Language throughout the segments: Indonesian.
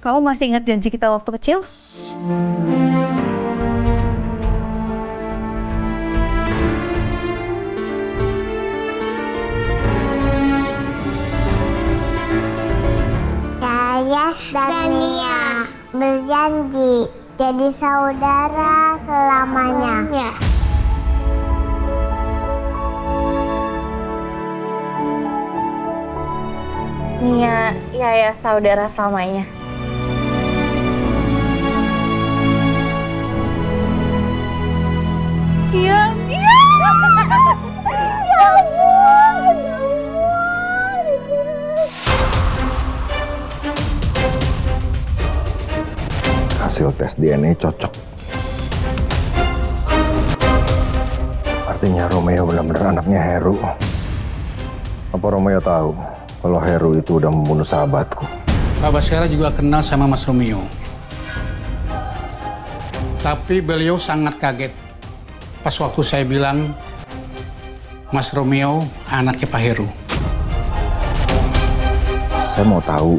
Kamu masih ingat janji kita waktu kecil? Yayas dan Nia berjanji jadi saudara selamanya. Nia, ya saudara selamanya. Iya, iya. Ya ampun, Hasil tes DNA cocok. Artinya Romeo benar-benar anaknya Heru. Apa Romeo tahu kalau Heru itu udah membunuh sahabatku? Pak Baskara juga kenal sama Mas Romeo. Tapi beliau sangat kaget pas waktu saya bilang Mas Romeo anaknya Pak Heru. Saya mau tahu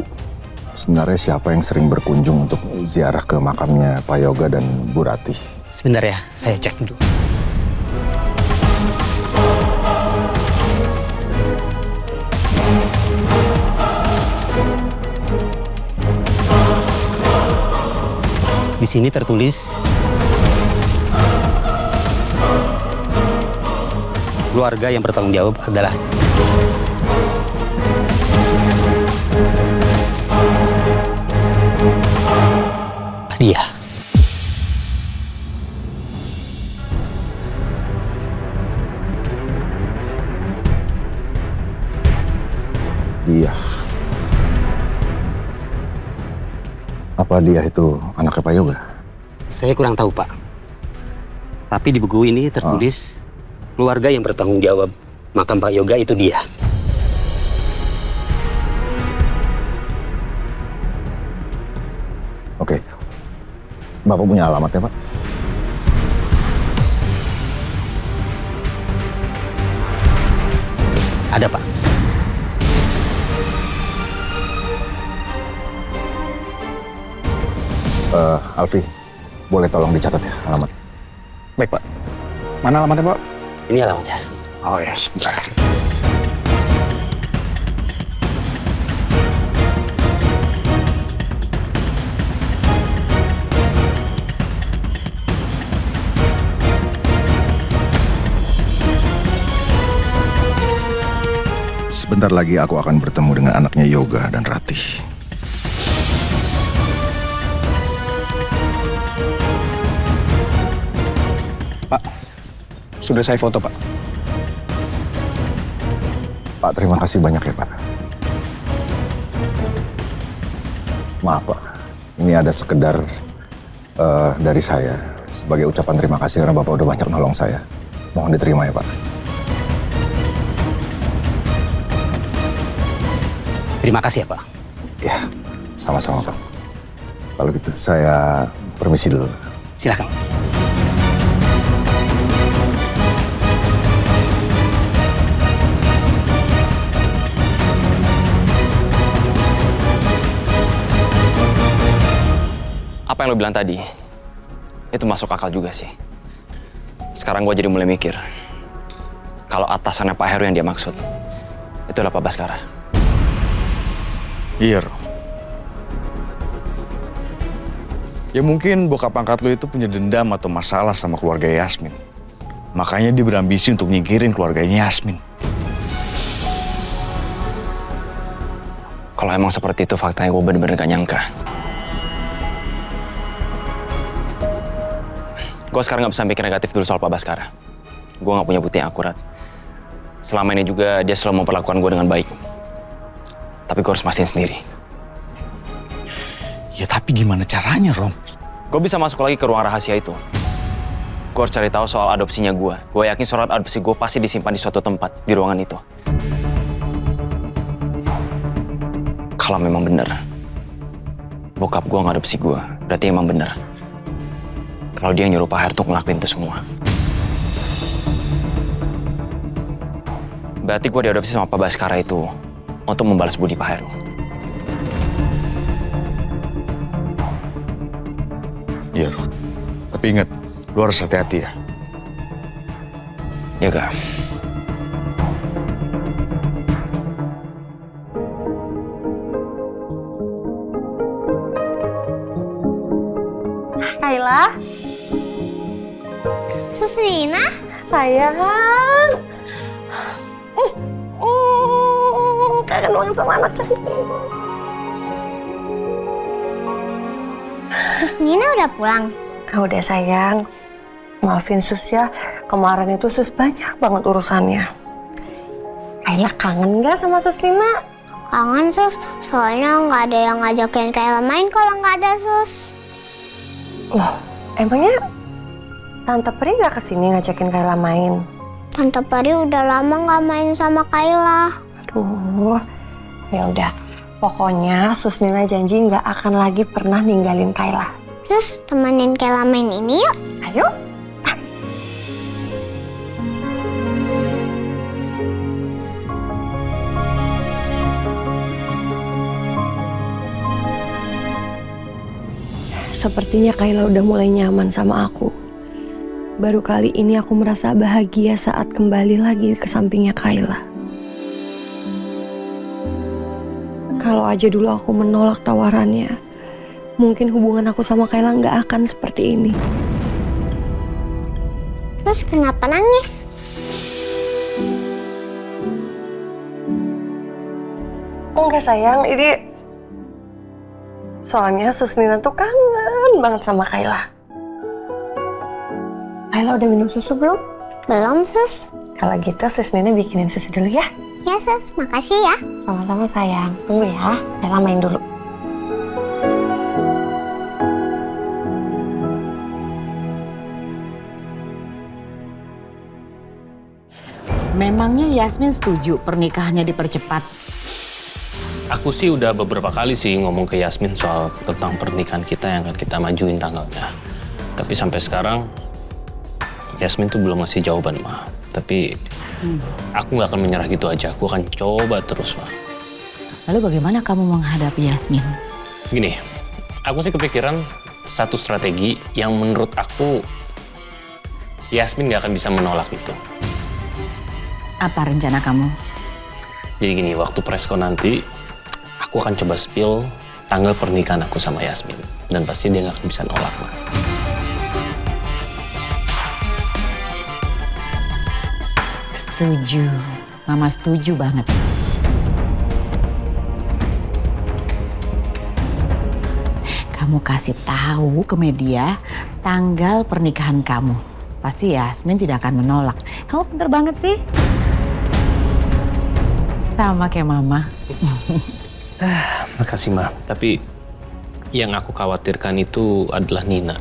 sebenarnya siapa yang sering berkunjung untuk ziarah ke makamnya Pak Yoga dan Bu Ratih. Sebentar ya, saya cek dulu. Di sini tertulis keluarga yang bertanggung jawab adalah dia. Dia. Apa dia itu anaknya Pak Yoga? Saya kurang tahu, Pak. Tapi di buku ini tertulis keluarga yang bertanggung jawab makam Pak Yoga itu dia. Oke. Bapak punya alamatnya, Pak? Ada, Pak. Alfi, boleh tolong dicatat ya alamat? Baik, Pak. Mana alamatnya, Pak? Ini alamatnya. Oh ya, sebentar. Sebentar lagi aku akan bertemu dengan anaknya Yoga dan Ratih. Pak, sudah saya foto, Pak. Pak, terima kasih banyak ya, Pak. Maaf, Pak. Ini ada sekedar dari saya sebagai ucapan terima kasih karena Bapak udah banyak nolong saya. Mohon diterima ya, Pak. Terima kasih ya, Pak. Ya, sama-sama, Pak. Kalau gitu saya permisi dulu. Silakan. Apa yang lo bilang tadi, itu masuk akal juga sih. Sekarang gue jadi mulai mikir, kalau atasannya Pak Heru yang dia maksud, itu adalah Pak Baskara. Iya, Rom. Ya mungkin bokap angkat lo itu punya dendam atau masalah sama keluarga Yasmin. Makanya dia berambisi untuk nyingkirin keluarganya Yasmin. Kalau emang seperti itu faktanya, gue bener-bener gak nyangka. Gue sekarang gak bisa mikir negatif dulu soal Pak Baskara. Gue gak punya bukti yang akurat. Selama ini juga dia selalu memperlakukan gue dengan baik. Tapi gue harus pastiin sendiri. Ya tapi gimana caranya, Rom? Gue bisa masuk lagi ke ruang rahasia itu. Gue harus cari tahu soal adopsinya gue. Gue yakin surat adopsi gue pasti disimpan di suatu tempat di ruangan itu. Kalau memang benar bokap gue ngadopsi gue, berarti emang benar kalau dia nyuruh Pak Heru untuk ngelakuin itu semua. Berarti gue diadopsi sama Pak Baskara itu untuk membalas budi Pak Heru. Tapi ingat, lu harus hati-hati ya. Ya Kak. Kayla, Sus Nina, sayang. Kangen banget sama anak cantik. Sus Nina udah pulang. Udah sayang. Maafin Sus ya, kemarin itu Sus banyak banget urusannya. Kayla kangen gak sama Sus Nina? Kangen Sus, soalnya nggak ada yang ngajakin Kayla main kalau nggak ada Sus. Loh, emangnya Tante Pri gak kesini ngajakin Kayla main? Tante Peri udah lama nggak main sama Kayla. Aduh, ya udah. Pokoknya Sus Nina janji nggak akan lagi pernah ninggalin Kayla. Sus, temenin Kayla main ini yuk. Ayo. Sepertinya Kayla udah mulai nyaman sama aku. Baru kali ini aku merasa bahagia saat kembali lagi ke sampingnya Kayla. Kalau aja dulu aku menolak tawarannya, mungkin hubungan aku sama Kayla nggak akan seperti ini. Terus kenapa nangis? Enggak sayang, ini soalnya Sus Nina tuh kangen banget sama Kayla. Kayla udah minum susu belum? Belum Sus. Kalau gitu Sus Nina bikinin susu dulu ya. Ya Sus, makasih ya. Sama-sama sayang. Tunggu ya, Kayla main dulu. Memangnya Yasmin setuju pernikahannya dipercepat? Aku sih udah beberapa kali sih ngomong ke Yasmin soal tentang pernikahan kita yang akan kita majuin tanggalnya. Tapi sampai sekarang Yasmin tuh belum ngasih jawaban, Ma. Tapi aku nggak akan menyerah gitu aja. Aku akan coba terus, Ma. Lalu bagaimana kamu menghadapi Yasmin? Gini, aku sih kepikiran satu strategi yang menurut aku Yasmin nggak akan bisa menolak itu. Apa rencana kamu? Jadi gini, waktu preskon nanti aku akan coba spill tanggal pernikahan aku sama Yasmin. Dan pasti dia nggak akan bisa nolak, Ma. Setuju. Mama setuju banget. Kamu kasih tahu ke media tanggal pernikahan kamu. Pasti Yasmin tidak akan menolak. Kamu pintar banget sih. Sama kayak Mama. Makasih, Ma. Tapi yang aku khawatirkan itu adalah Nina.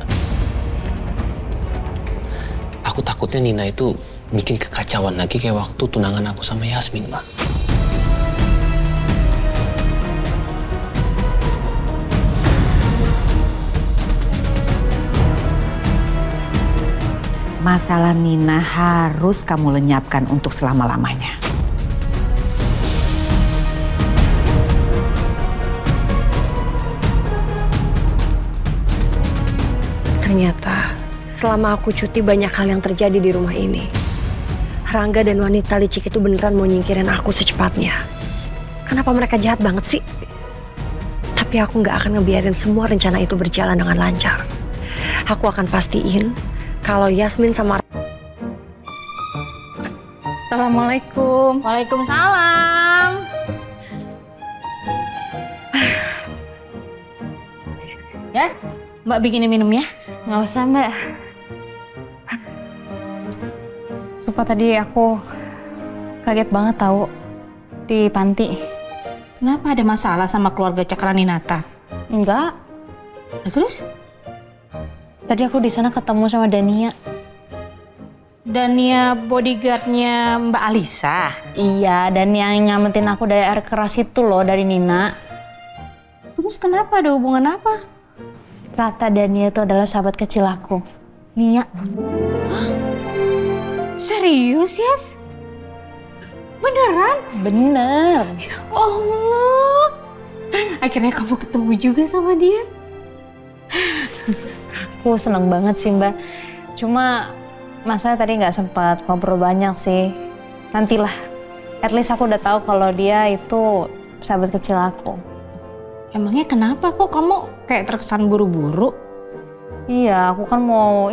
Aku takutnya Nina itu bikin kekacauan lagi kayak waktu tunangan aku sama Yasmin, Ma. Masalah Nina harus kamu lenyapkan untuk selama-lamanya. Ternyata selama aku cuti banyak hal yang terjadi di rumah ini. Rangga dan wanita licik itu beneran mau nyingkirin aku secepatnya. Kenapa mereka jahat banget sih? Tapi aku nggak akan ngebiarin semua rencana itu berjalan dengan lancar. Aku akan pastiin kalau Yasmin sama... Assalamualaikum. Waalaikumsalam. Ya, Mbak bikinin minum ya? Nggak usah Mbak. Sumpah tadi aku kaget banget tahu di panti. Kenapa ada masalah sama keluarga Cakraninata? Enggak. Terus? Tadi aku di sana ketemu sama Dania. Dania bodyguardnya Mbak Alisa? Iya, dan yang nyelamatin aku dari air keras itu loh, dari Nina. Terus kenapa? Ada hubungan apa? Kata Dania itu adalah sahabat kecil aku, Nia. Serius, Yas? Beneran? Bener. Allah, akhirnya kamu ketemu juga sama dia. Aku seneng banget sih Mbak. Cuma masa tadi nggak sempat ngobrol banyak sih. Nantilah. At least aku udah tahu kalau dia itu sahabat kecil aku. Emangnya kenapa kok kamu kayak terkesan buru-buru? Iya, aku kan mau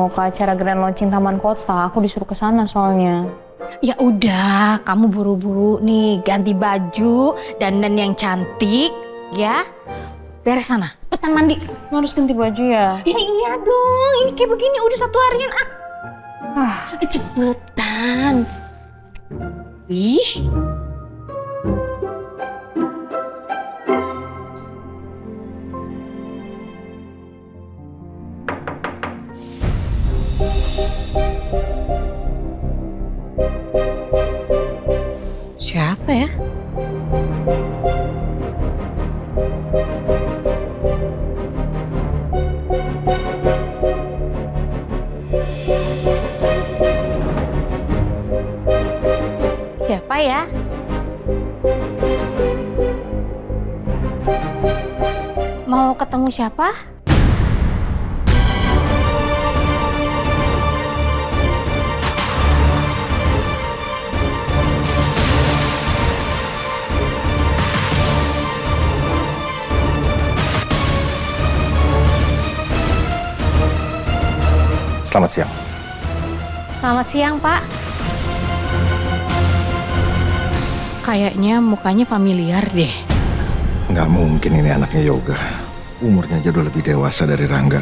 ke acara grand launching Taman Kota. Aku disuruh ke sana soalnya. Ya udah, kamu buru-buru nih ganti baju, dandan yang cantik, ya. Beres sana, cepetan mandi. Harus ganti baju ya? Ini iya dong, ini kayak begini udah 1 harian cepetan. Ih. Siapa ya? Siapa ya? Mau ketemu siapa? Selamat siang. Selamat siang, Pak. Kayaknya mukanya familiar deh. Nggak mungkin ini anaknya Yoga. Umurnya aja udah lebih dewasa dari Rangga.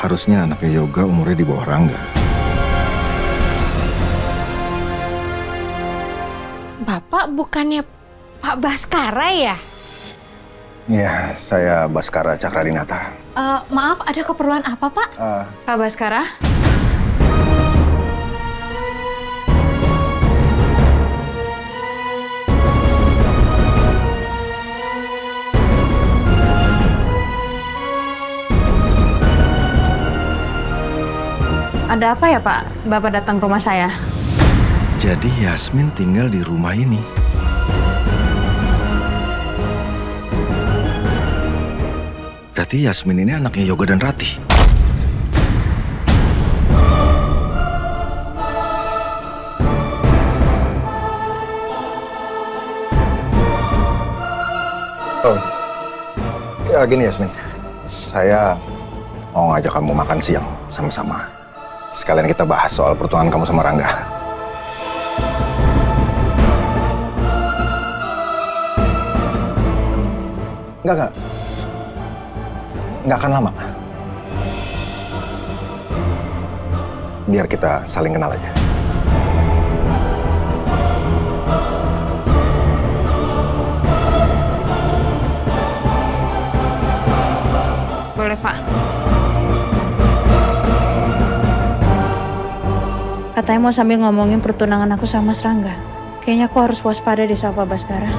Harusnya anaknya Yoga umurnya di bawah Rangga. Bapak bukannya Pak Baskara ya? Iya, saya Baskara Cakradinata. Maaf, ada keperluan apa, Pak? Pak Baskara? Ada apa ya Pak? Bapak datang ke rumah saya? Jadi Yasmin tinggal di rumah ini. Berarti Yasmin ini anaknya Yoga dan Ratih. Oh, ya gini Yasmin. Saya mau ngajak kamu makan siang sama-sama. Sekalian kita bahas soal pertunangan kamu sama Rangga. Enggak. Nggak akan lama. Biar kita saling kenal aja. Boleh Pak. Katanya mau sambil ngomongin pertunangan aku sama Mas Rangga. Kayaknya aku harus waspada di sama Pak Baskara.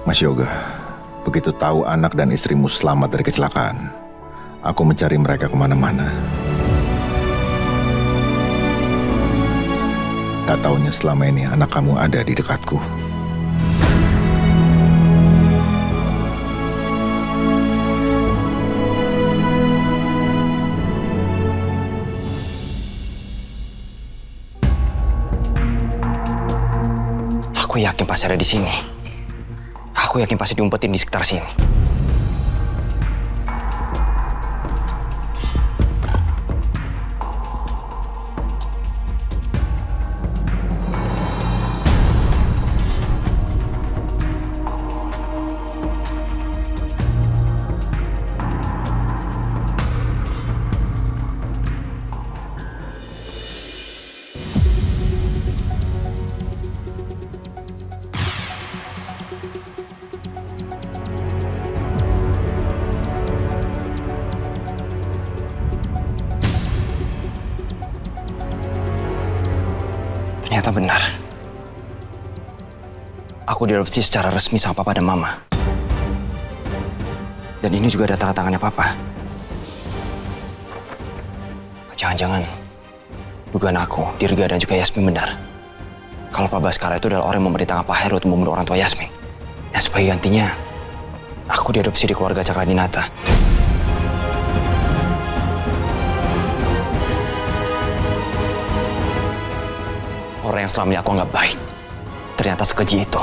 Mas Yoga, begitu tahu anak dan istrimu selamat dari kecelakaan, aku mencari mereka kemana-mana. Tak taunya selama ini anak kamu ada di dekatku. Aku yakin pasti ada di sini. Aku yakin pasti diumpetin di sekitar sini. Ternyata benar. Aku diadopsi secara resmi sama Papa dan Mama. Dan ini juga ada tanda tangannya Papa. Jangan-jangan dugaan aku, Dirga dan juga Yasmin benar. Kalau Pak Baskara itu adalah orang yang memerintahkan Pak Heru untuk membunuh orang tua Yasmin. Dan sebagai gantinya, aku diadopsi di keluarga Cakradinata. Orang yang selama ini aku anggap baik, ternyata sekeji itu.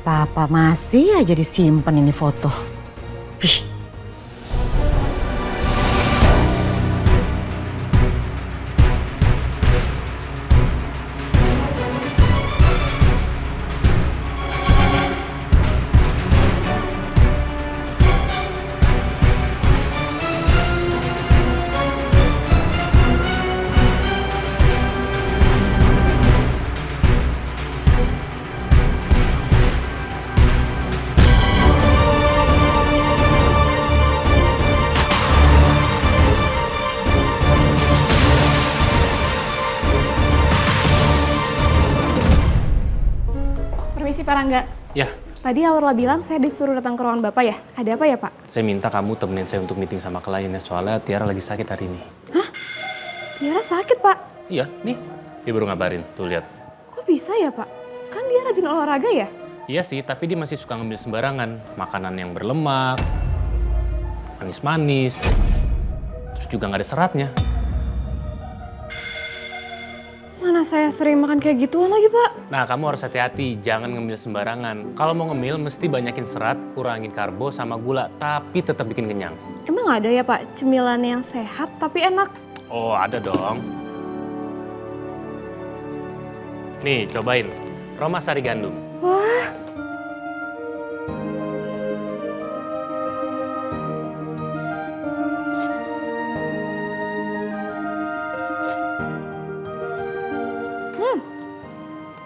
Papa masih aja disimpan ini foto. Ih. Permisi Pak Rangga. Ya, Tadi Aurla bilang saya disuruh datang ke ruangan Bapak ya? Ada apa ya Pak? saya minta kamu temenin saya untuk meeting sama kliennya soalnya Tiara lagi sakit hari ini. Hah? Tiara sakit Pak? Iya, nih. Dia baru ngabarin, tuh lihat. Kok bisa ya Pak? Kan dia rajin olahraga ya? Iya sih, tapi dia masih suka ngambil sembarangan. Makanan yang berlemak, manis-manis, terus juga nggak ada seratnya. Mana saya sering makan kayak gituan lagi Pak? Nah, kamu harus hati-hati, jangan ngemil sembarangan. Kalau mau ngemil, mesti banyakin serat, kurangin karbo sama gula, tapi tetap bikin kenyang. Emang ada ya Pak cemilan yang sehat tapi enak? Oh, ada dong. Nih, cobain. Roma Sari Gandum. Wah,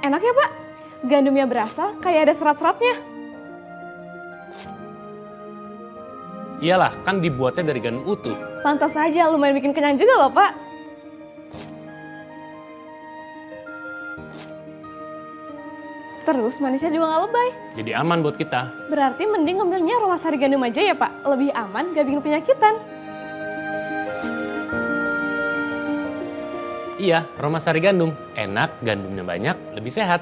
enak ya Pak? Gandumnya berasa kayak ada serat-seratnya. Iyalah, kan dibuatnya dari gandum utuh. Pantas saja lumayan bikin kenyang juga loh Pak. Terus manisnya juga nggak lebay. Jadi aman buat kita. Berarti mending ngambilnya Roma Sari Gandum aja ya Pak? Lebih aman, gak bikin penyakitan. Iya, Roma Sari Gandum. Enak, gandumnya banyak, lebih sehat.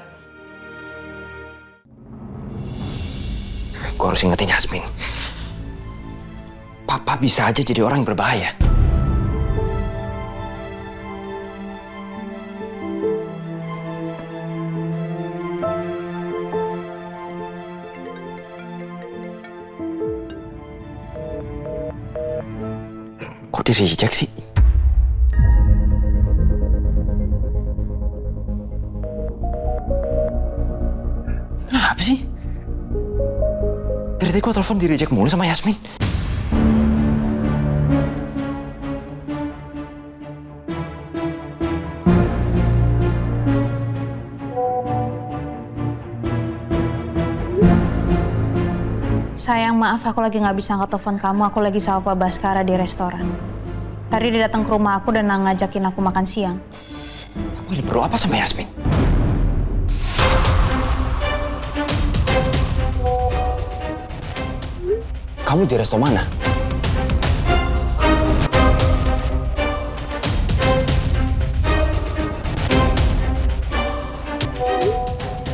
Gue harus ingetin Yasmin. Papa bisa aja jadi orang yang berbahaya. Kok di-reject sih? Kenapa sih? Dari tadi gue telepon di-reject mulu sama Yasmin. Sayang, maaf aku lagi nggak bisa angkat telepon kamu. Aku lagi sama Pak Baskara di restoran. Tadi dia datang ke rumah aku dan ngajakin aku makan siang. Kamu ini perlu apa sama Yasmin? Kamu di resto mana?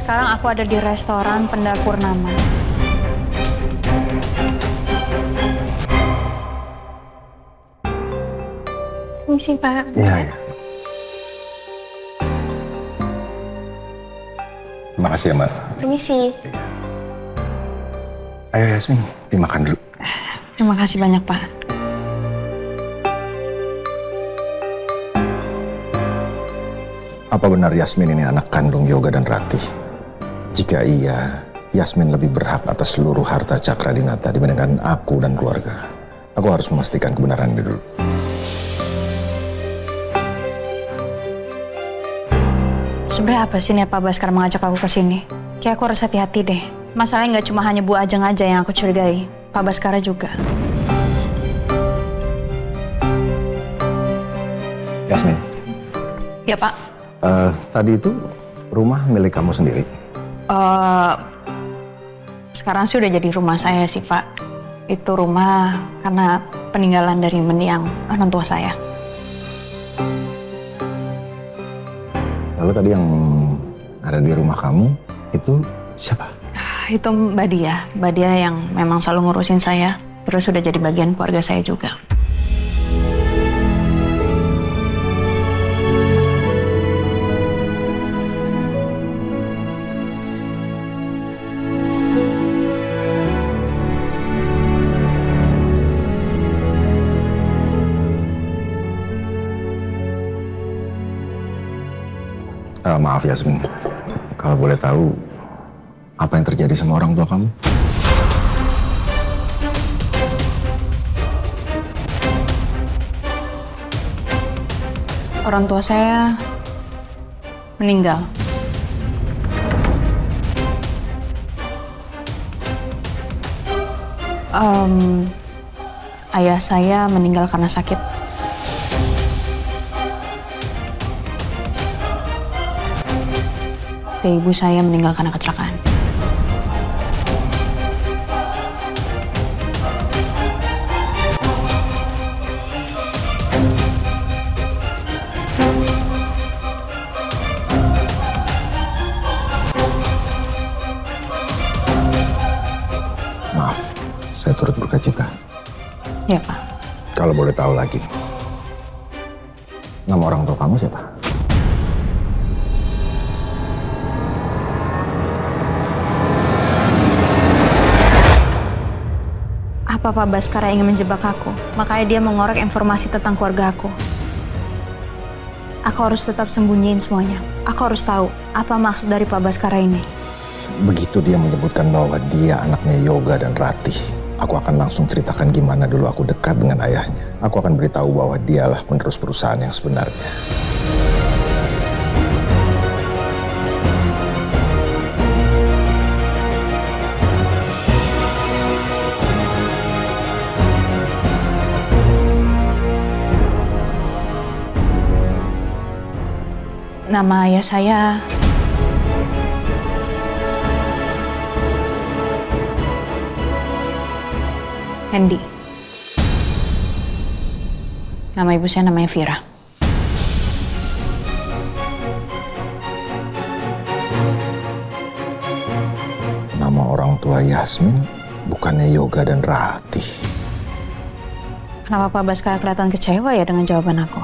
Sekarang aku ada di restoran Pendar Purnama. Permisi, Pak. Iya, iya. Terima kasih ya, Mbak. Permisi. Ayo Yasmin, dimakan dulu. Terima kasih banyak, Pak. Apa benar Yasmin ini anak kandung Yoga dan Ratih? Jika iya, Yasmin lebih berhak atas seluruh harta Cakradinata dibandingkan aku dan keluarga. Aku harus memastikan kebenaran ini dulu. Sebenarnya apa sih niat Pak Baskara mengajak aku ke sini? Kayak aku harus hati-hati deh. Masalahnya nggak cuma hanya Bu Ajeng aja yang aku curigai, Pak Baskara juga. Yasmin, Ya, Pak. tadi itu rumah milik kamu sendiri? Sekarang sih udah jadi rumah saya sih, Pak. Itu rumah karena peninggalan dari mendiang orang tua saya. Lalu tadi yang ada di rumah kamu itu siapa? Itu Mbak Dia yang memang selalu ngurusin saya. Terus udah jadi bagian keluarga saya juga. Maaf Yasmin, kalau boleh tahu apa yang terjadi sama orang tua kamu? Orang tua saya meninggal. Ayah saya meninggal karena sakit. Dan ibu saya meninggal karena kecelakaan. Maaf, saya turut berkacita. Ya, Pak. Kalau boleh tahu lagi, nama orang tua kamu siapa? Apa Pak Baskara ingin menjebak aku? Makanya dia mengorek informasi tentang keluarga aku. Aku harus tetap sembunyiin semuanya. Aku harus tahu apa maksud dari Pak Baskara ini. Begitu dia menyebutkan bahwa dia anaknya Yoga dan Ratih, aku akan langsung ceritakan gimana dulu aku dekat dengan ayahnya. Aku akan beritahu bahwa dialah penerus perusahaan yang sebenarnya. Nama ayah saya Hendy. Nama ibu saya namanya Vira. Nama orang tua Yasmin bukannya Yoga dan Ratih. Kenapa Pak Baskara kelihatan kecewa ya dengan jawaban aku?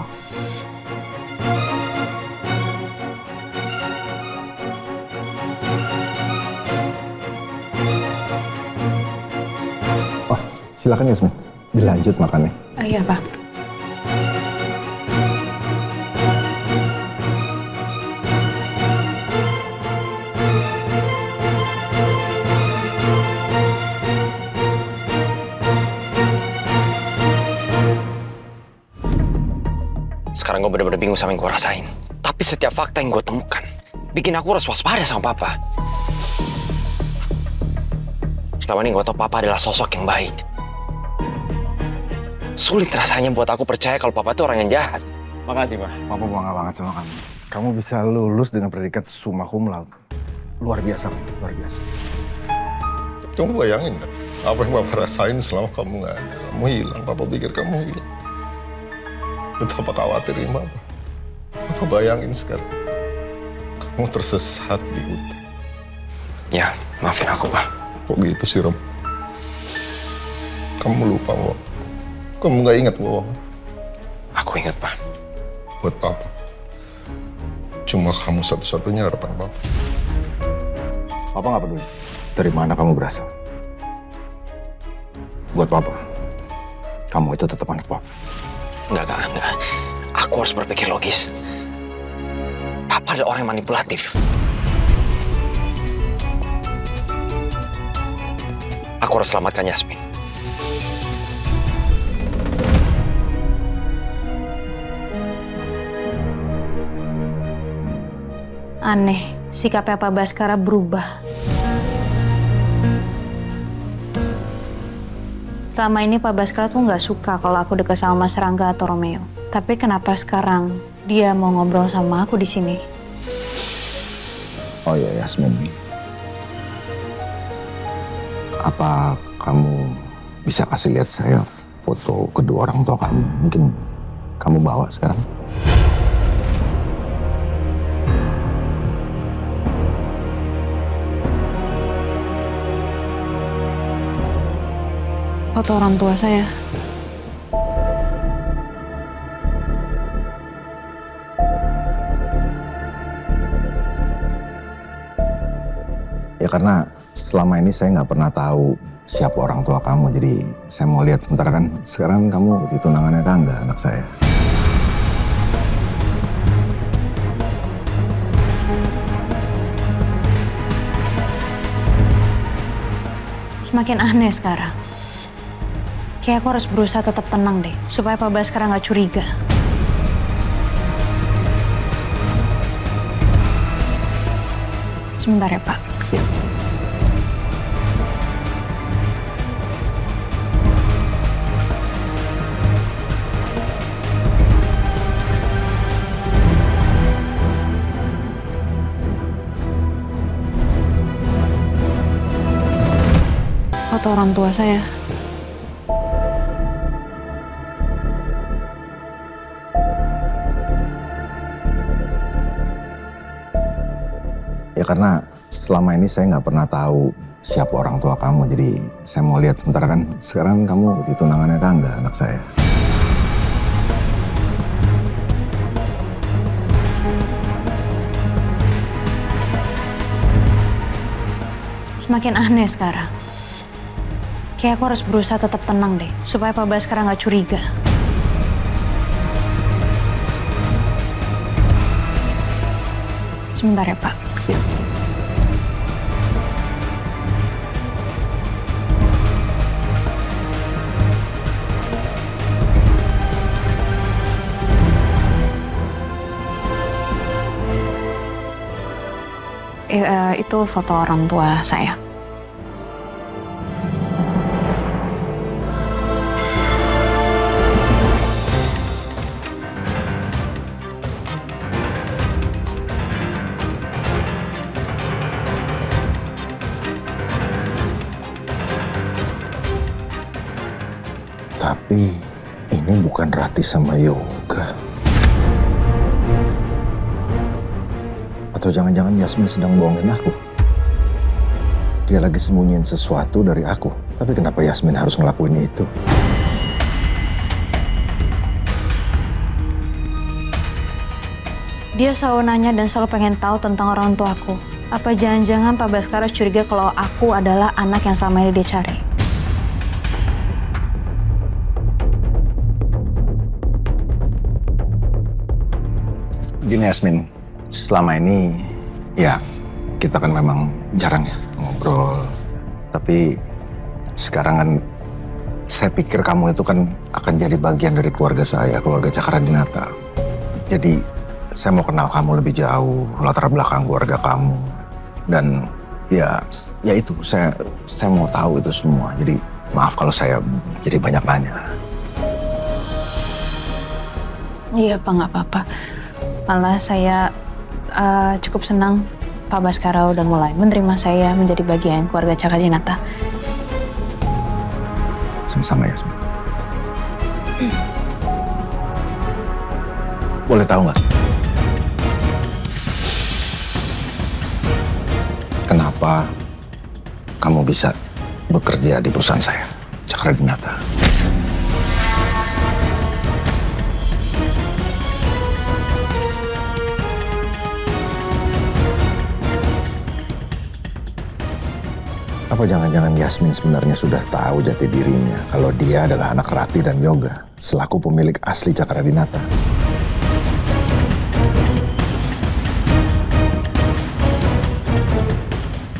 Silakan Yasmin, dilanjut makannya. Oh iya, Pak. Sekarang gue bener-bener bingung sama yang gue rasain. Tapi setiap fakta yang gue temukan bikin aku harus waspada sama papa. Selama ini gue tau papa adalah sosok yang baik. Sulit rasanya buat aku percaya kalau papa itu orang yang jahat. Makasih, Pak. Papa bangga banget sama kamu. Kamu bisa lulus dengan predikat summa cum laude. Luar biasa, luar biasa. Kamu bayangin kan? Apa yang Papa rasain selama kamu nggak ada. Kamu hilang, Papa pikir kamu hilang. Betapa khawatirin Papa. Papa bayangin sekarang. Kamu tersesat di hutan. Ya, maafin aku, Pak. Kok gitu sih, Rom? Kamu lupa, Wo. Kamu nggak ingat, Wo? Aku ingat, Pak. Buat Papa. Cuma kamu satu-satunya harapan Papa. Papa nggak peduli dari mana kamu berasal. Buat Papa, kamu itu tetap anak Papa. Enggak. Aku harus berpikir logis. Papa adalah orang yang manipulatif. Aku harus selamatkan Yasmin. Aneh, sikapnya Pak Baskara berubah. Selama ini Pak Baskara tuh nggak suka kalau aku dekat sama Mas Rangga atau Romeo. Tapi kenapa sekarang dia mau ngobrol sama aku di sini? Oh ya, Yasmin. Apa kamu bisa kasih lihat saya foto kedua orang tua kamu? Mungkin kamu bawa sekarang? Foto orang tua saya. Ya karena selama ini saya nggak pernah tahu siapa orang tua kamu. Jadi saya mau lihat sebentar kan. Sekarang kamu di tunangannya Rangga, anak saya. Semakin aneh sekarang. Kayak aku harus berusaha tetap tenang deh, supaya Pak Baskara nggak curiga. Sebentar ya, Pak. Ya. Foto orang tua saya. Ya karena selama ini saya nggak pernah tahu siapa orang tua kamu. Jadi saya mau lihat sebentar kan. Sekarang kamu di tunangannya Rangga, anak saya. Semakin aneh sekarang. Kayak aku harus berusaha tetap tenang deh, supaya Pak Baskara nggak curiga. Sebentar ya, Pak. Ya. Itu foto orang tua saya. Tapi ini bukan Rati sama Yoga. Atau jangan-jangan Yasmin sedang bohongin aku. Dia lagi sembunyiin sesuatu dari aku. Tapi kenapa Yasmin harus ngelakuin itu? Dia selalu nanya dan selalu pengen tahu tentang orang tua aku. Apa jangan-jangan Pak Baskara curiga kalau aku adalah anak yang selama ini dia cari? Gini Yasmin, selama ini ya kita kan memang jarang ya ngobrol. Tapi sekarang kan saya pikir kamu itu kan akan jadi bagian dari keluarga saya, keluarga Cakradinata. Jadi saya mau kenal kamu lebih jauh, latar belakang keluarga kamu. Dan ya itu saya mau tahu itu semua. Jadi maaf kalau saya jadi banyak nanya. Iya Pak, nggak apa-apa. Malah saya cukup senang Pak Baskara udah mulai menerima saya menjadi bagian keluarga Cakradinata. Sama-sama Yasmin. Boleh tahu nggak? kenapa kamu bisa bekerja di perusahaan saya, Cakradinata. Apa jangan-jangan Yasmin sebenarnya sudah tahu jati dirinya kalau dia adalah anak Rati dan Yoga selaku pemilik asli Cakradinata?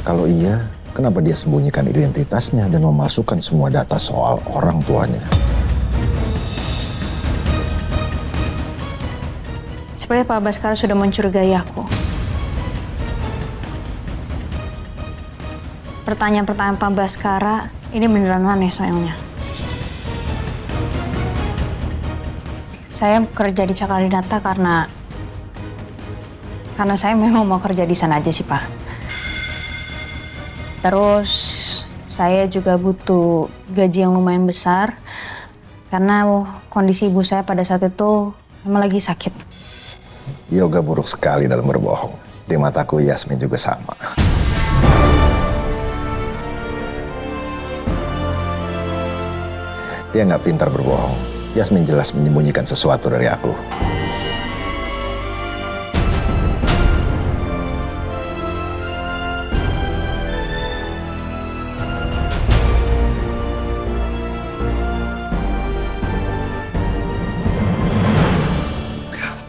Kalau iya, kenapa dia sembunyikan identitasnya dan memasukkan semua data soal orang tuanya? Sepertinya Pak Baskara sudah mencurigai aku. Pertanyaan-pertanyaan Pak Baskara ini beneran aneh soalnya. Saya kerja di Cakradinata karena saya memang mau kerja di sana aja sih, Pak. Terus saya juga butuh gaji yang lumayan besar karena kondisi ibu saya pada saat itu memang lagi sakit. Yoga buruk sekali dalam berbohong. Di mataku Yasmin juga sama. Dia nggak pintar berbohong. Yasmin jelas menyembunyikan sesuatu dari aku.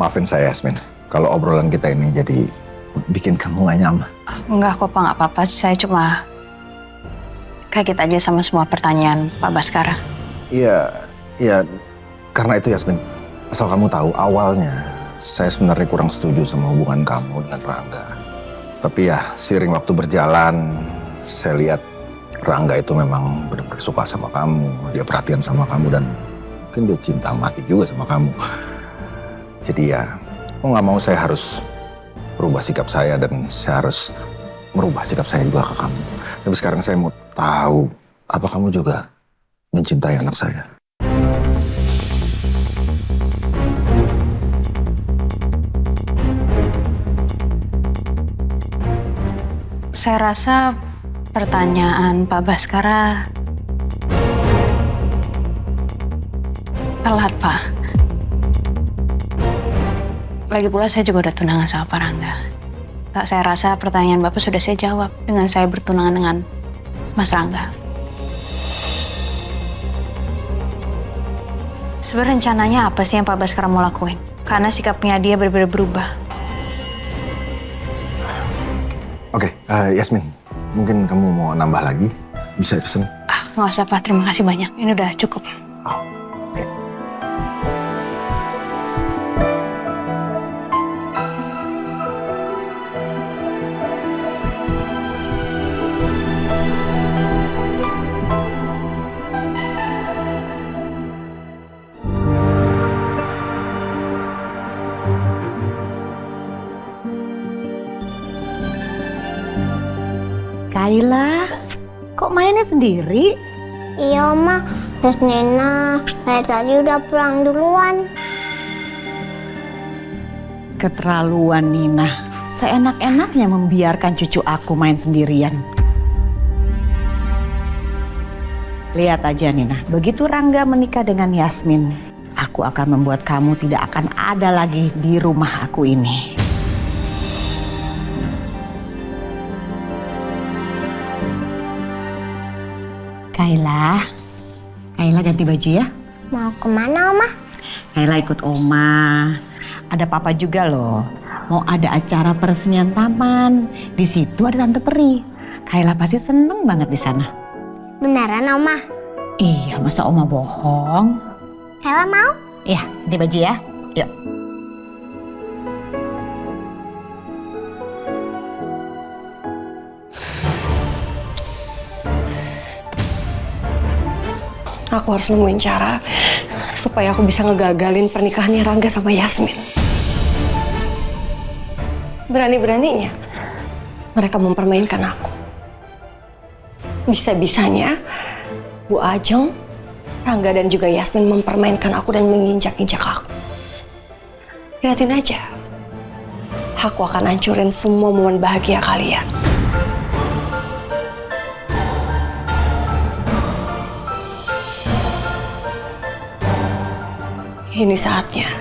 Maafin saya Yasmin, kalau obrolan kita ini jadi bikin kamu gak nyaman. Enggak kok Pak, nggak apa-apa. Saya cuma kaget aja sama semua pertanyaan Pak Baskara. Iya, karena itu Yasmin, asal kamu tahu awalnya saya sebenarnya kurang setuju sama hubungan kamu dengan Rangga. Tapi ya seiring waktu berjalan, saya lihat Rangga itu memang benar-benar suka sama kamu, dia perhatian sama kamu dan mungkin dia cinta mati juga sama kamu. Jadi ya, mau nggak mau saya harus merubah sikap saya dan saya harus merubah sikap saya juga ke kamu. Tapi sekarang saya mau tahu, apa kamu juga mencintai anak saya? Saya rasa pertanyaan Pak Baskara telat, Pak. Lagi pula saya juga udah tunangan sama Pak Rangga. Saya rasa pertanyaan Bapak sudah saya jawab dengan saya bertunangan dengan Mas Rangga. Sebenarnya rencananya apa sih yang Pak Baskara mau lakuin? Karena sikapnya dia berbeda berubah. Oke, Yasmin, mungkin kamu mau nambah lagi? Bisa pesen? Nggak usah Pak, terima kasih banyak. Ini udah cukup. Kayla, kok mainnya sendiri? Iya, Oma. Terus Nina, saya tadi udah pulang duluan. Keterlaluan Nina, seenak-enaknya membiarkan cucu aku main sendirian. Lihat aja Nina, begitu Rangga menikah dengan Yasmin, aku akan membuat kamu tidak akan ada lagi di rumah aku ini. Kayla ganti baju ya. Mau kemana, Oma? Kayla ikut Oma. Ada papa juga loh. Mau ada acara peresmian taman. Di situ ada Tante Peri. Kayla pasti seneng banget di sana. Beneran, Oma? Iya, masa Oma bohong? Kayla mau? Iya, ganti baju ya. Yuk. Aku harus nemuin cara supaya aku bisa ngegagalin pernikahannya Rangga sama Yasmin. Berani-beraninya mereka mempermainkan aku. Bisa-bisanya Bu Ajeng, Rangga dan juga Yasmin mempermainkan aku dan menginjak-injak aku. Lihatin aja, aku akan hancurin semua momen bahagia kalian. Ini saatnya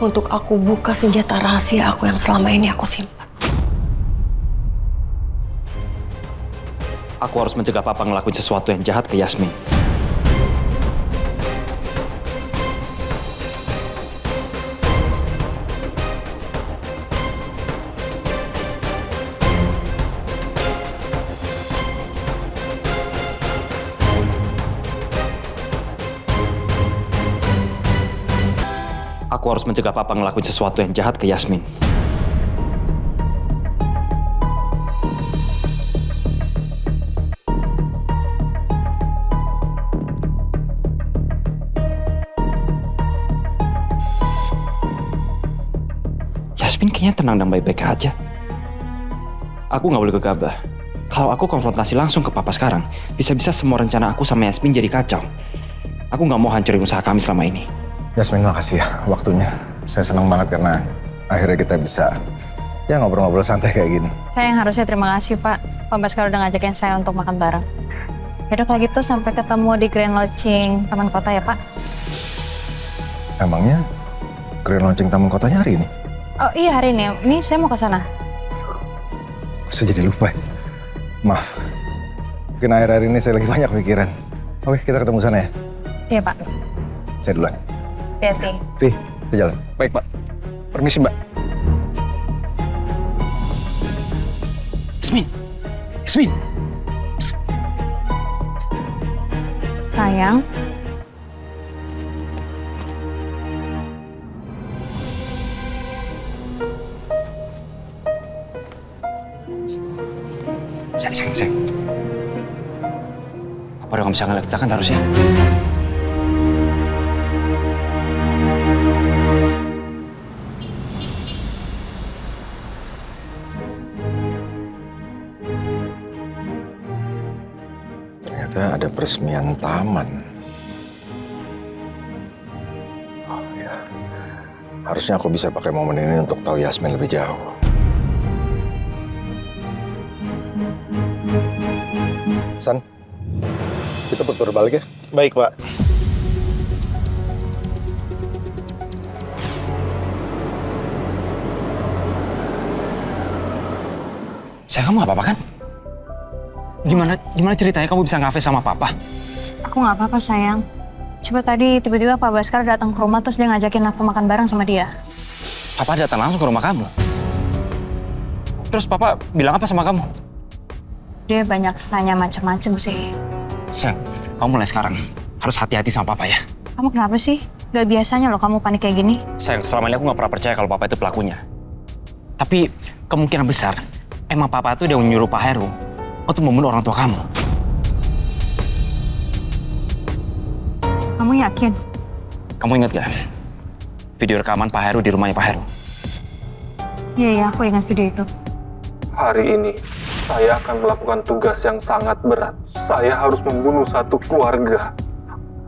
untuk aku buka senjata rahasia aku yang selama ini aku simpan. Aku harus mencegah Papa ngelakuin sesuatu yang jahat ke Yasmin. Aku harus mencegah Papa ngelakuin sesuatu yang jahat ke Yasmin. Yasmin kayaknya tenang dan baik-baik aja. Aku nggak boleh gegabah. Kalau aku konfrontasi langsung ke Papa sekarang, bisa-bisa semua rencana aku sama Yasmin jadi kacau. Aku nggak mau hancurin usaha kami selama ini. Yasmin, makasih ya waktunya. Saya senang banget karena akhirnya kita bisa ya ngobrol-ngobrol santai kayak gini. Saya yang harusnya terima kasih Pak. Pak Baskara udah ngajakin saya untuk makan bareng. Yaudah kalau gitu sampai ketemu di Grand Launching Taman Kota ya Pak. Emangnya Grand Launching Taman Kotanya hari ini? Oh iya hari ini. Ini saya mau ke sana. Saya jadi lupa. Maaf. Mungkin akhir-akhir ini saya lagi banyak pikiran. Oke, kita ketemu sana ya? Iya Pak. Saya duluan. Hati-hati. Pi, kita jalan. Baik, Pak. Permisi, Mbak. Yasmin! Yasmin! Psst. Sayang. Sayang. Papa udah gak bisa ngeliat kita kan harusnya. Ternyata ada peresmian taman. Oh ya, harusnya aku bisa pakai momen ini untuk tahu Yasmin lebih jauh. San, kita putar balik ya? Baik, Pak. Sayang, kamu gak apa-apa kan? Gimana ceritanya kamu bisa ngafe sama Papa? Aku nggak apa-apa sayang. Coba tadi tiba-tiba Pak Baskara datang ke rumah terus dia ngajakin aku makan bareng sama dia. Papa datang langsung ke rumah kamu. Terus Papa bilang apa sama kamu? Dia banyak nanya macam-macam sih. Sayang, kamu mulai sekarang harus hati-hati sama Papa ya. Kamu kenapa sih? Gak biasanya loh kamu panik kayak gini. Sayang, selama ini aku gak pernah percaya kalau Papa itu pelakunya. Tapi kemungkinan besar emang Papa itu udah menyuruh Pak Heru untuk membunuh orang tua kamu. Kamu yakin? Kamu ingat gak video rekaman Pak Heru di rumahnya Pak Heru? Iya, aku ingat video itu. Hari ini saya akan melakukan tugas yang sangat berat. Saya harus membunuh satu keluarga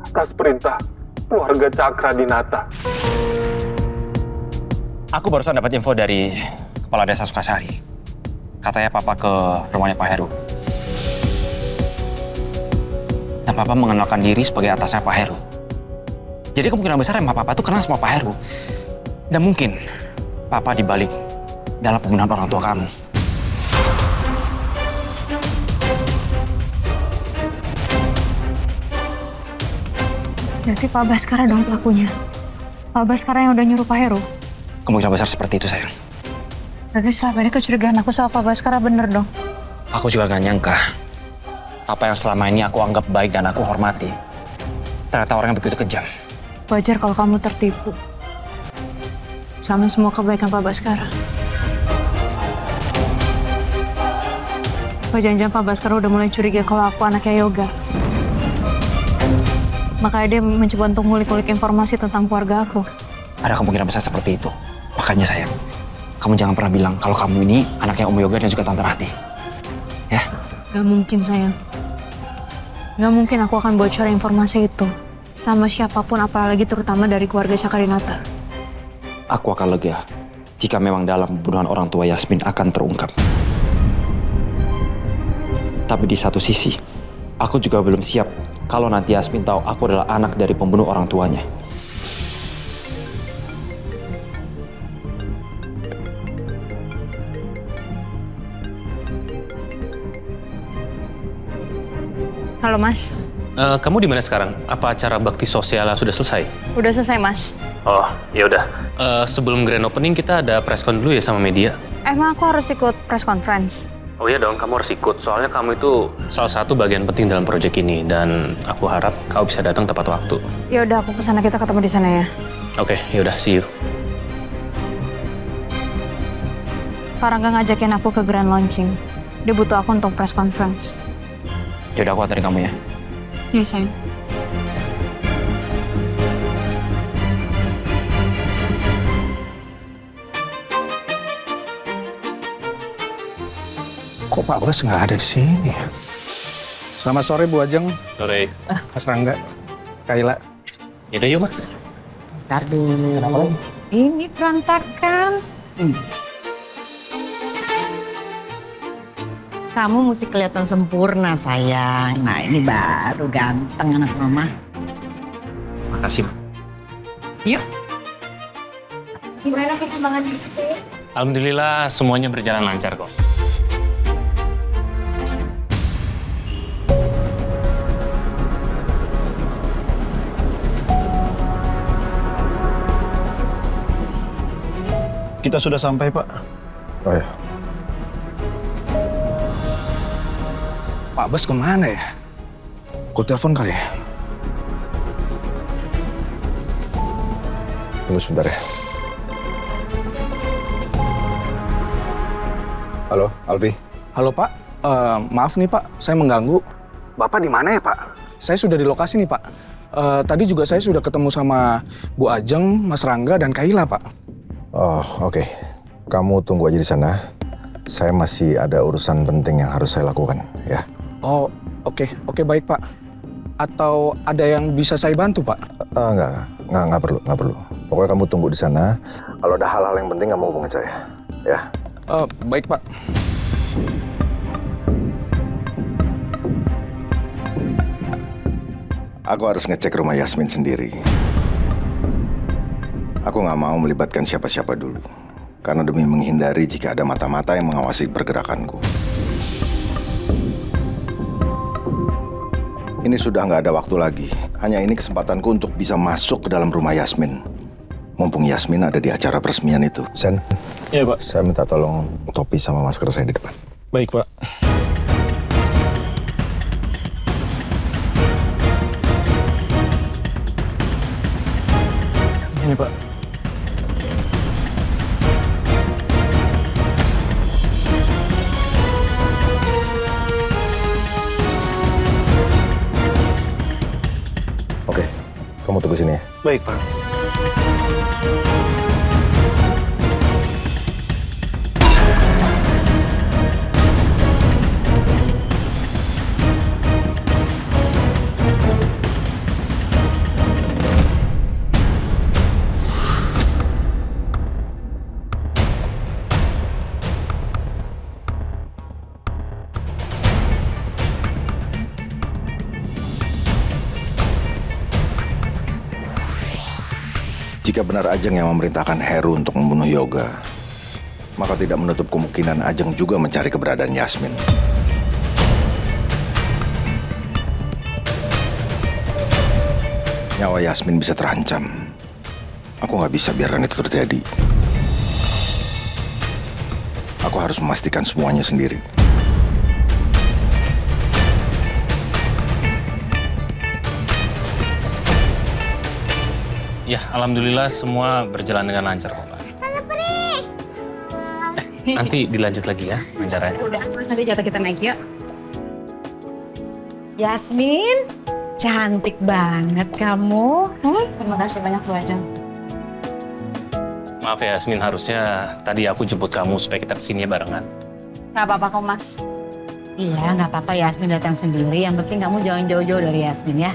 atas perintah keluarga Cakradinata. Aku barusan dapat info dari Kepala Desa Sukasari. Katanya Papa ke rumahnya Pak Heru. Dan Papa mengenalkan diri sebagai atasnya Pak Heru. Jadi kemungkinan besar emang Papa itu kenal sama Pak Heru. Dan mungkin Papa dibalik dalam pembunuhan orang tua kamu. Berarti Pak Baskara dong pelakunya. Pak Baskara yang udah nyuruh Pak Heru. Kemungkinan besar seperti itu, sayang. Berarti selama ini kecurigaan aku sama Pak Baskara bener dong. Aku juga gak nyangka. Apa yang selama ini aku anggap baik dan aku hormati, ternyata orang yang begitu kejam. Wajar kalau kamu tertipu sama semua kebaikan Pak Baskara. Apa jangan-jangan Pak Baskara udah mulai curiga kalau aku anaknya Yoga. Makanya dia mencoba untuk ngulik-ngulik informasi tentang keluarga aku. Ada kemungkinan besar seperti itu. Makanya sayang, kamu jangan pernah bilang kalau kamu ini anaknya Om Yoga dan juga Tante Rati. Ya? Gak mungkin sayang. Gak mungkin aku akan bocor informasi itu sama siapapun, apalagi terutama dari keluarga Cakradinata. Aku akan lega jika memang dalam pembunuhan orang tua Yasmin akan terungkap. Tapi di satu sisi, aku juga belum siap kalau nanti Yasmin tahu aku adalah anak dari pembunuh orang tuanya. Halo Mas. Kamu di mana sekarang? Apa acara bakti sosialnya sudah selesai? Udah selesai Mas. Oh, ya udah. Sebelum grand opening kita ada press con dulu ya sama media. Emang aku harus ikut press conference? Oh iya dong, kamu harus ikut. Soalnya kamu itu salah satu bagian penting dalam proyek ini dan aku harap kau bisa datang tepat waktu. Ya udah, aku kesana, kita ketemu di sana ya. Oke, ya udah, see you. Pak Rangga ngajakin aku ke grand launching. Dia butuh aku untuk press conference. Ya udah, aku anterin kamu ya. Iya, sayang. Kok Pak Bos nggak ada di sini? Selamat sore Bu Ajeng. Sore. Mas Rangga, Kayla. Yaudah yuk Mas. Ntar dulu. Kenapa lagi? Ini berantakan. Kamu mesti kelihatan sempurna sayang. Nah ini baru ganteng anak mama. Makasih. Yuk. Gimana perkembangan bisnisnya? Alhamdulillah semuanya berjalan lancar kok. Kita sudah sampai, Pak. Oh ya. Pak Bos kemana ya? Aku telepon kali ya? Tunggu sebentar ya. Halo, Alfi. Halo Pak, maaf nih Pak, saya mengganggu. Bapak di mana ya Pak? Saya sudah di lokasi nih Pak. Tadi juga saya sudah ketemu sama Bu Ajeng, Mas Rangga, dan Kayla Pak. Oh, oke. Kamu tunggu aja di sana. Saya masih ada urusan penting yang harus saya lakukan, ya. Oh, oke, baik Pak. Atau ada yang bisa saya bantu Pak? Nggak perlu. Pokoknya kamu tunggu di sana. Kalau ada hal-hal yang penting kamu hubungin saya, ya. Baik Pak. Aku harus ngecek rumah Yasmin sendiri. Aku nggak mau melibatkan siapa-siapa dulu. Karena demi menghindari jika ada mata-mata yang mengawasi pergerakanku. Ini sudah nggak ada waktu lagi. Hanya ini kesempatanku untuk bisa masuk ke dalam rumah Yasmin. Mumpung Yasmin ada di acara peresmian itu. Sen? Iya Pak. Saya minta tolong topi sama masker saya di depan. Baik Pak. Ini Pak. Oke, kamu tunggu sini ya. Baik Pak. Jika benar Ajeng yang memerintahkan Heru untuk membunuh Yoga, maka tidak menutup kemungkinan Ajeng juga mencari keberadaan Yasmin. Nyawa Yasmin bisa terancam. Aku nggak bisa biarkan itu terjadi. Aku harus memastikan semuanya sendiri. Ya, alhamdulillah semua berjalan dengan lancar kok, Pak. Nanti dilanjut lagi ya acaranya. Udah, nanti jatuh kita naik yuk. Yasmin, cantik banget kamu. Terima kasih banyak Bu Ajeng. Maaf ya Yasmin, harusnya tadi aku jemput kamu supaya kita kesini barengan. Gak apa-apa kok Mas. Iya, nggak apa-apa Yasmin datang sendiri. Yang penting kamu jangan jauh-jauh dari Yasmin ya.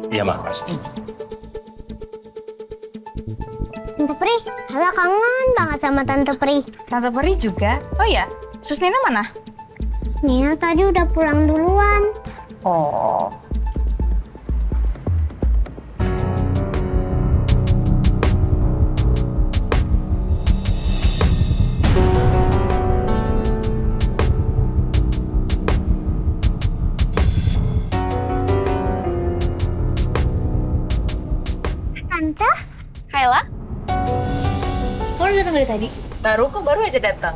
Iya Mak, pasti. Tante Pri, Kayla kangen banget sama Tante Pri. Tante Pri juga? Oh iya, Sus Nina mana? Nina tadi udah pulang duluan. Oh. Tante? Kayla? Kau udah datang dari tadi? Baru aja datang.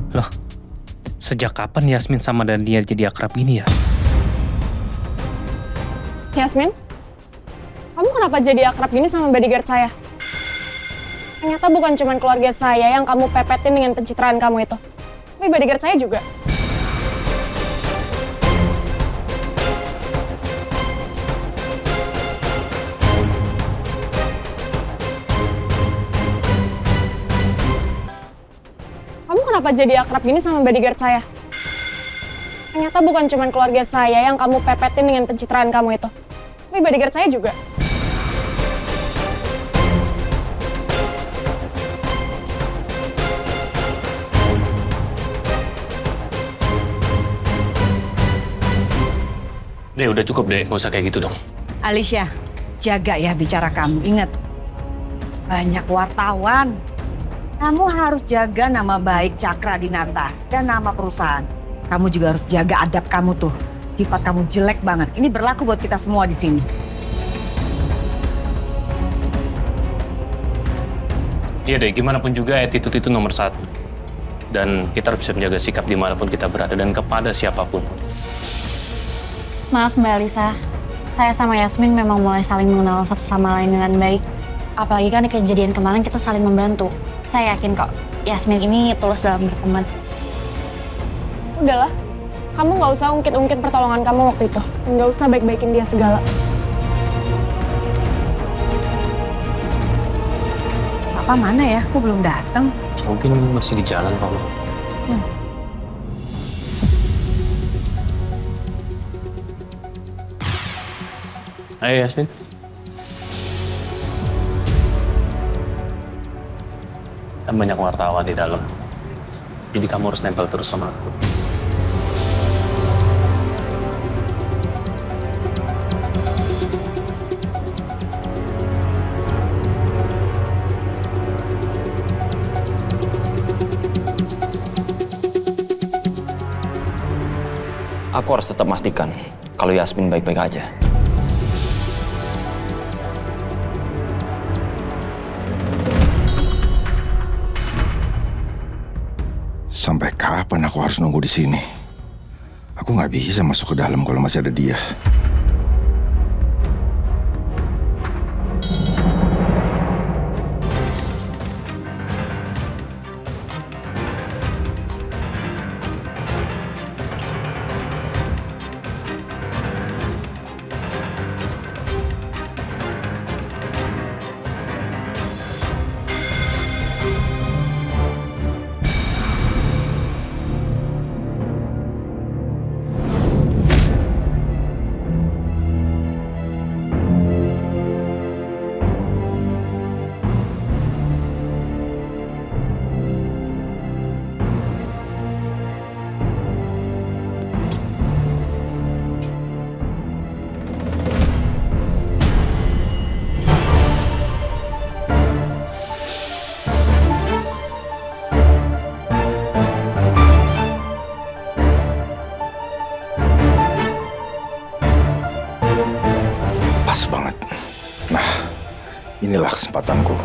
Loh, sejak kapan Yasmin sama Dania jadi akrab gini ya? Yasmin, kamu kenapa jadi akrab gini sama bodyguard saya? Ternyata bukan cuma keluarga saya yang kamu pepetin dengan pencitraan kamu itu. Tapi bodyguard saya juga. Kamu kenapa jadi akrab gini sama bodyguard saya? Ternyata bukan cuma keluarga saya yang kamu pepetin dengan pencitraan kamu itu. Tapi bodyguard saya juga. Deh, udah cukup deh, nggak usah kayak gitu dong. Alicia, jaga ya bicara kamu. Ingat, banyak wartawan. Kamu harus jaga nama baik Cakra Dinata dan nama perusahaan. Kamu juga harus jaga adab kamu tuh. Sifat kamu jelek banget. Ini berlaku buat kita semua di sini. Iya deh, gimana pun juga attitude itu nomor 1. Dan kita harus bisa menjaga sikap dimanapun kita berada dan kepada siapapun. Maaf Mbak Alisa, saya sama Yasmin memang mulai saling mengenal satu sama lain dengan baik. Apalagi kan di kejadian kemarin kita saling membantu. Saya yakin kok, Yasmin ini tulus dalam berteman. Udahlah, kamu nggak usah ungkit-ungkit pertolongan kamu waktu itu. Nggak usah baik-baikin dia segala. Papa mana ya? Aku belum datang. Mungkin masih di jalan, Pak. Ayo Yasmin. Kan banyak wartawan di dalam. Jadi kamu harus nempel terus sama aku. Aku harus tetap pastikan kalau Yasmin baik-baik aja. Sampai kapan aku harus nunggu di sini? Aku nggak bisa masuk ke dalam kalau masih ada dia. Pas banget. Nah, inilah kesempatanku.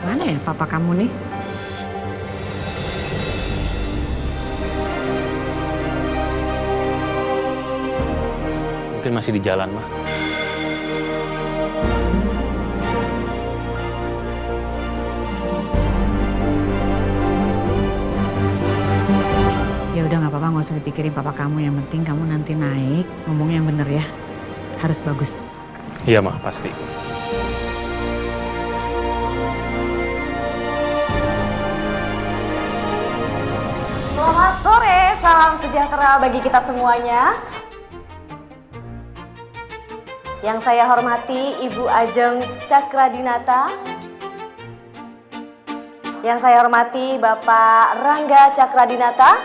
Mana ya papa kamu nih? Yasmin masih di jalan, Ma. Ya udah nggak apa-apa, nggak usah dipikirin papa kamu. Yang penting kamu nanti naik, ngomongnya yang bener ya. Harus bagus. Iya, Ma, pasti. Selamat sore, salam sejahtera bagi kita semuanya. Yang saya hormati Ibu Ajeng Cakradinata. Yang saya hormati Bapak Rangga Cakradinata.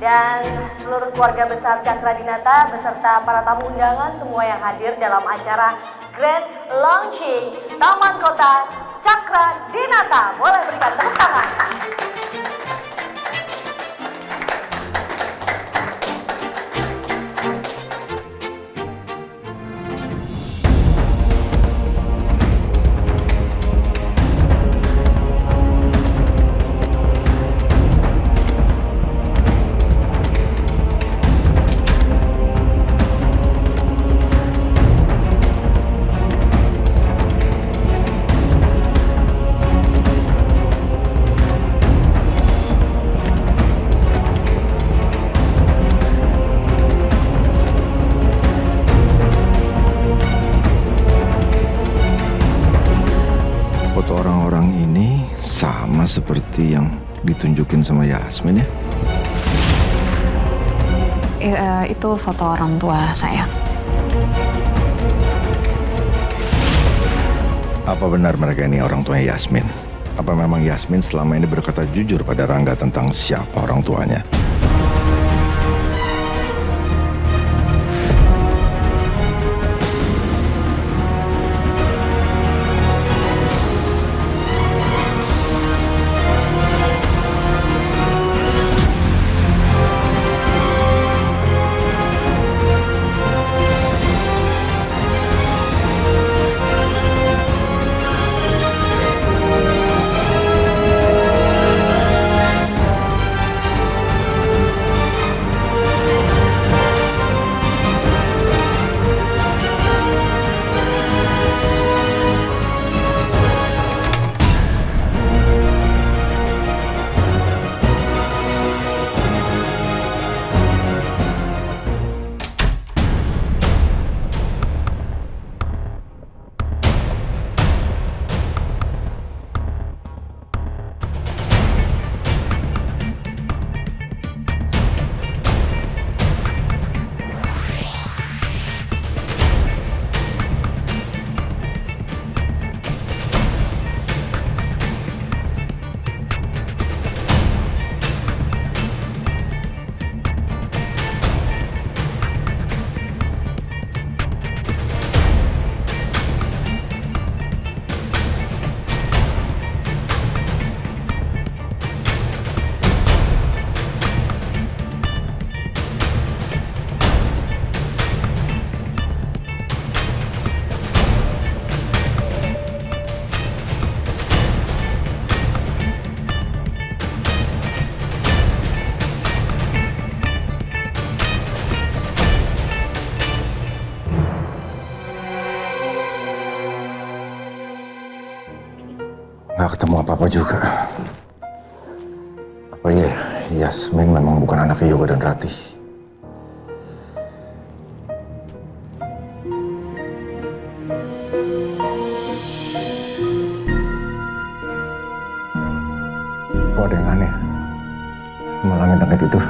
Dan seluruh keluarga besar Cakradinata beserta para tamu undangan semua yang hadir dalam acara Grand Launching Taman Kota Cakradinata. Boleh berikan tepuk tangan. Foto orang-orang ini sama seperti yang ditunjukin sama Yasmin ya? Itu foto orang tua saya. Apa benar mereka ini orang tuanya Yasmin? Apa memang Yasmin selama ini berkata jujur pada Rangga tentang siapa orang tuanya? Nggak ketemu apa-apa juga. Apa ya, Yasmin memang bukan anaknya Yoga dan Ratih. Kok ada yang aneh sama langit-langit itu?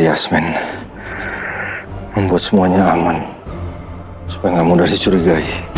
Yasmin. Membuat semuanya aman. Supaya nggak mudah dicurigai.